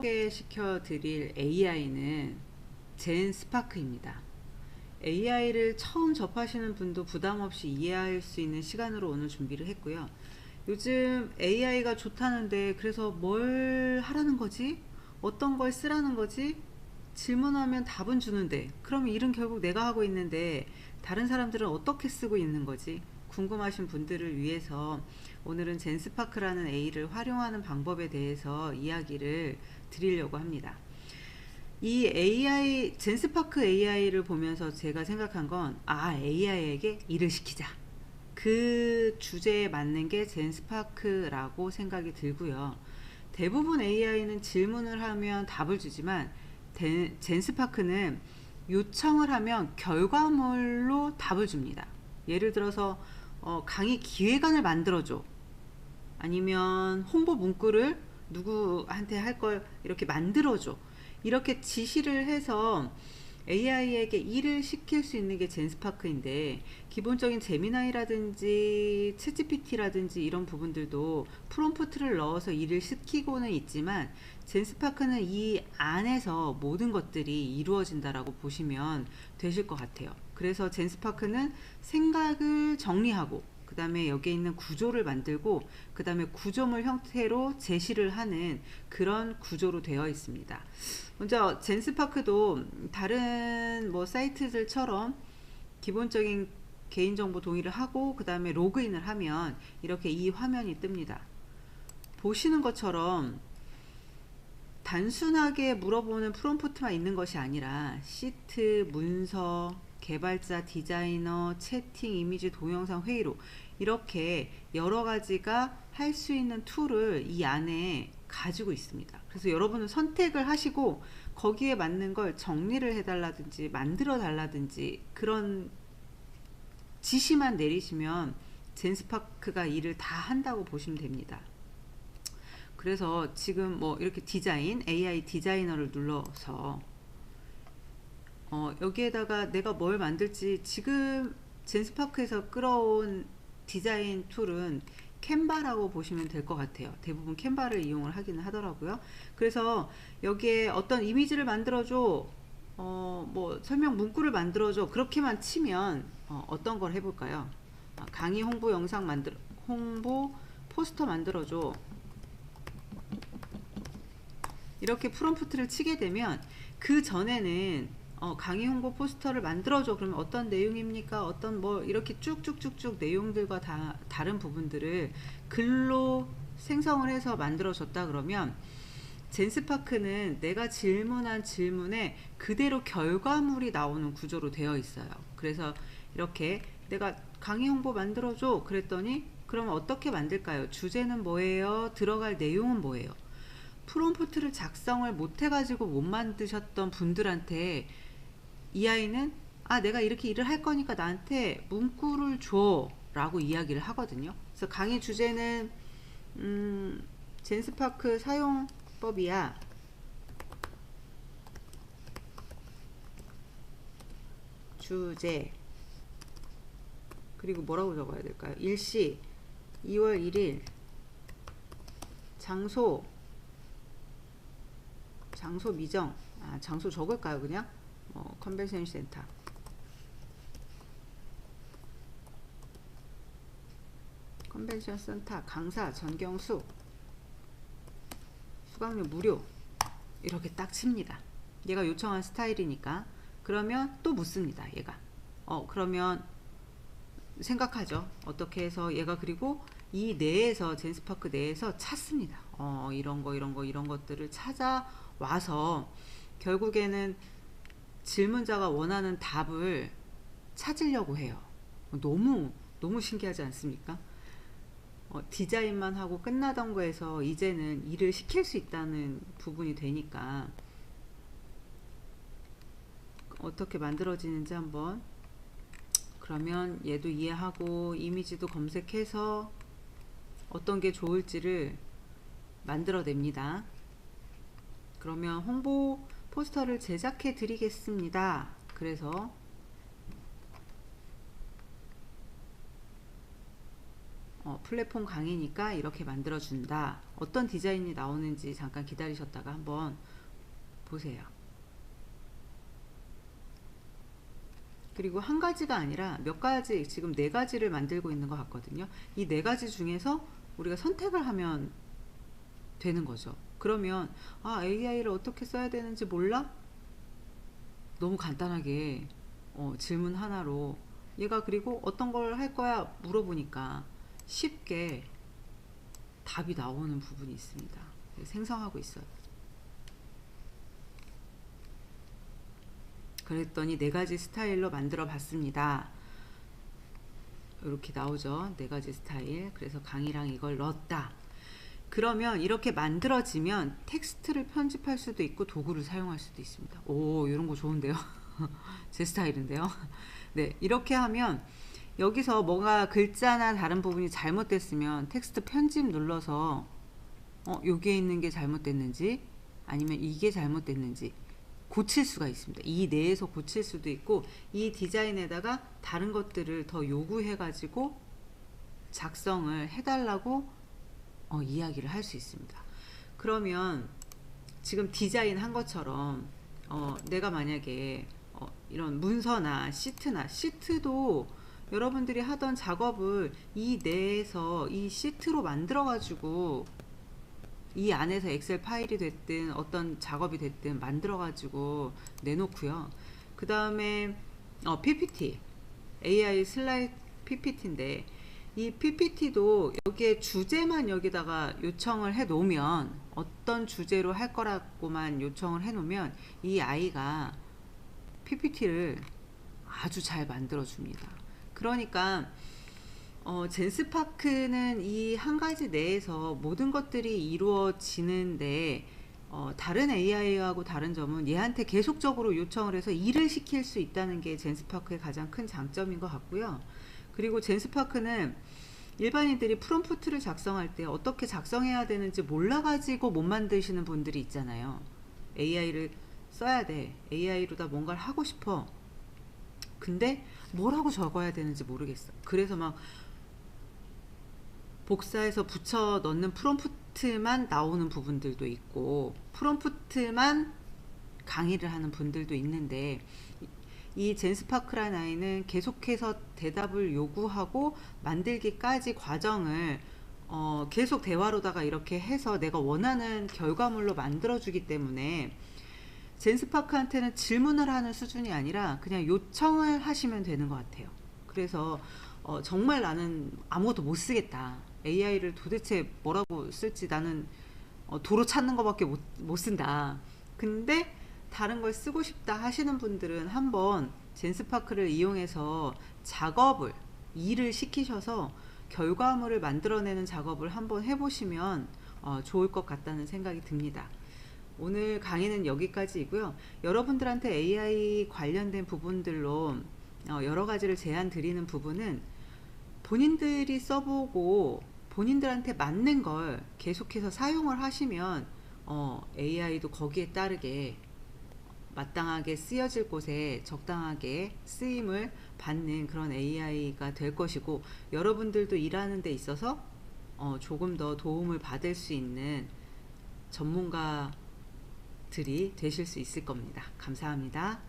소개시켜 드릴 AI는 젠스파크입니다. AI를 처음 접하시는 분도 부담 없이 이해할 수 있는 시간으로 오늘 준비를 했고요. 요즘 AI가 좋다는데 그래서 뭘 하라는 거지? 어떤 걸 쓰라는 거지? 질문하면 답은 주는데 그럼 일은 결국 내가 하고 있는데 다른 사람들은 어떻게 쓰고 있는 거지? 궁금하신 분들을 위해서 오늘은 젠스파크라는 A를 활용하는 방법에 대해서 이야기를 드리려고 합니다. 이 AI, 젠스파크 AI를 보면서 제가 생각한 건, AI에게 일을 시키자. 그 주제에 맞는 게 젠스파크라고 생각이 들고요. 대부분 AI는 질문을 하면 답을 주지만, 젠스파크는 요청을 하면 결과물로 답을 줍니다. 예를 들어서, 강의 기획안을 만들어줘. 아니면 홍보 문구를 누구한테 할 걸 이렇게 만들어줘. 이렇게 지시를 해서 AI에게 일을 시킬 수 있는 게 젠스파크인데, 기본적인 제미나이라든지 챗GPT라든지 이런 부분들도 프롬프트를 넣어서 일을 시키고는 있지만, 젠스파크는 이 안에서 모든 것들이 이루어진다라고 보시면 되실 것 같아요. 그래서 젠스파크는 생각을 정리하고 그 다음에 여기에 있는 구조를 만들고 그 다음에 구조물 형태로 제시를 하는 그런 구조로 되어 있습니다. 먼저 젠스파크도 다른 뭐 사이트들처럼 기본적인 개인정보 동의를 하고 그 다음에 로그인을 하면 이렇게 이 화면이 뜹니다. 보시는 것처럼 단순하게 물어보는 프롬프트만 있는 것이 아니라 시트, 문서, 개발자, 디자이너, 채팅, 이미지, 동영상, 회의로 이렇게 여러 가지가 할 수 있는 툴을 이 안에 가지고 있습니다. 그래서 여러분은 선택을 하시고 거기에 맞는 걸 정리를 해달라든지 만들어 달라든지 그런 지시만 내리시면 젠스파크가 일을 다 한다고 보시면 됩니다. 그래서 지금 뭐 이렇게 디자인, AI 디자이너를 눌러서 여기에다가 내가 뭘 만들지, 지금 젠스파크에서 끌어온 디자인 툴은 캔바라고 보시면 될 것 같아요. 대부분 캔바를 이용을 하기는 하더라고요. 그래서 여기에 어떤 이미지를 만들어줘, 뭐 설명 문구를 만들어줘, 그렇게만 치면 어떤 걸 해볼까요? 강의 홍보 영상 홍보 포스터 만들어줘. 이렇게 프롬프트를 치게 되면 그 전에는 강의 홍보 포스터를 만들어줘. 그러면 어떤 내용입니까? 어떤 뭐 이렇게 쭉쭉쭉쭉 내용들과 다른 부분들을 글로 생성을 해서 만들어줬다 그러면 젠스파크는 내가 질문한 질문에 그대로 결과물이 나오는 구조로 되어 있어요. 그래서 이렇게 내가 강의 홍보 만들어줘 그랬더니 그러면 어떻게 만들까요? 주제는 뭐예요? 들어갈 내용은 뭐예요? 프롬프트를 작성을 못 해가지고 못 만드셨던 분들한테 이 아이는 내가 이렇게 일을 할 거니까 나한테 문구를 줘 라고 이야기를 하거든요. 그래서 강의 주제는 젠스파크 사용법이야. 주제 그리고 뭐라고 적어야 될까요? 일시 2월 1일 장소 미정. 장소 적을까요? 그냥 컨벤션 센터. 컨벤션 센터 강사 전경수 수강료 무료. 이렇게 딱 칩니다. 얘가 요청한 스타일이니까. 그러면 또 묻습니다. 얘가 그러면 생각하죠. 어떻게 해서 얘가 그리고 이 내에서 젠스파크 내에서 찾습니다. 이런 것들을 찾아와서 결국에는 질문자가 원하는 답을 찾으려고 해요. 너무 신기하지 않습니까? 디자인만 하고 끝나던 거에서 이제는 일을 시킬 수 있다는 부분이 되니까 어떻게 만들어지는지 한번, 그러면 얘도 이해하고 이미지도 검색해서 어떤 게 좋을지를 만들어냅니다. 그러면 홍보 포스터를 제작해 드리겠습니다. 그래서 플랫폼 강의니까 이렇게 만들어 준다. 어떤 디자인이 나오는지 잠깐 기다리셨다가 한번 보세요. 그리고 한 가지가 아니라 몇 가지, 지금 네 가지를 만들고 있는 것 같거든요. 이 네 가지 중에서 우리가 선택을 하면 되는 거죠. 그러면 AI를 어떻게 써야 되는지 몰라? 너무 간단하게 질문 하나로 얘가 그리고 어떤 걸 할 거야 물어보니까 쉽게 답이 나오는 부분이 있습니다. 생성하고 있어요. 그랬더니 네 가지 스타일로 만들어 봤습니다. 이렇게 나오죠. 네 가지 스타일. 그래서 강의랑 이걸 넣었다. 그러면 이렇게 만들어지면 텍스트를 편집할 수도 있고 도구를 사용할 수도 있습니다. 오, 이런 거 좋은데요. 제 스타일인데요. 네, 이렇게 하면 여기서 뭐가 글자나 다른 부분이 잘못됐으면 텍스트 편집 눌러서 여기에 있는 게 잘못됐는지 아니면 이게 잘못됐는지 고칠 수가 있습니다. 이 내에서 고칠 수도 있고 이 디자인에다가 다른 것들을 더 요구해 가지고 작성을 해달라고 이야기를 할 수 있습니다. 그러면 지금 디자인 한 것처럼 내가 만약에 이런 문서나 시트도 여러분들이 하던 작업을 이 내에서 이 시트로 만들어 가지고 이 안에서 엑셀 파일이 됐든 어떤 작업이 됐든 만들어 가지고 내놓고요. 그 다음에 PPT AI 슬라이드 PPT인데 이 PPT도 여기에 주제만 여기다가 요청을 해 놓으면 어떤 주제로 할 거라고만 요청을 해 놓으면 이 아이가 PPT를 아주 잘 만들어 줍니다. 그러니까 젠스파크는 이 한 가지 내에서 모든 것들이 이루어지는데 다른 AI하고 다른 점은 얘한테 계속적으로 요청을 해서 일을 시킬 수 있다는 게 젠스파크의 가장 큰 장점인 것 같고요. 그리고 젠스파크는 일반인들이 프롬프트를 작성할 때 어떻게 작성해야 되는지 몰라가지고 못 만드시는 분들이 있잖아요. AI를 써야 돼. AI로다 뭔가를 하고 싶어. 근데 뭐라고 적어야 되는지 모르겠어. 그래서 막 복사해서 붙여 넣는 프롬프트만 나오는 부분들도 있고 프롬프트만 강의를 하는 분들도 있는데 이 젠스파크라는 아이는 계속해서 대답을 요구하고 만들기까지 과정을 계속 대화로다가 이렇게 해서 내가 원하는 결과물로 만들어주기 때문에 젠스파크한테는 질문을 하는 수준이 아니라 그냥 요청을 하시면 되는 것 같아요. 그래서 정말 나는 아무것도 못 쓰겠다. AI를 도대체 뭐라고 쓸지 나는 도로 찾는 것밖에 못 쓴다. 근데 다른 걸 쓰고 싶다 하시는 분들은 한번 젠스파크를 이용해서 작업을 일을 시키셔서 결과물을 만들어내는 작업을 한번 해보시면 좋을 것 같다는 생각이 듭니다. 오늘 강의는 여기까지이고요. 여러분들한테 AI 관련된 부분들로 여러 가지를 제안 드리는 부분은 본인들이 써보고 본인들한테 맞는 걸 계속해서 사용을 하시면 AI도 거기에 따르게 마땅하게 쓰여질 곳에 적당하게 쓰임을 받는 그런 AI가 될 것이고 여러분들도 일하는 데 있어서 조금 더 도움을 받을 수 있는 전문가들이 되실 수 있을 겁니다. 감사합니다.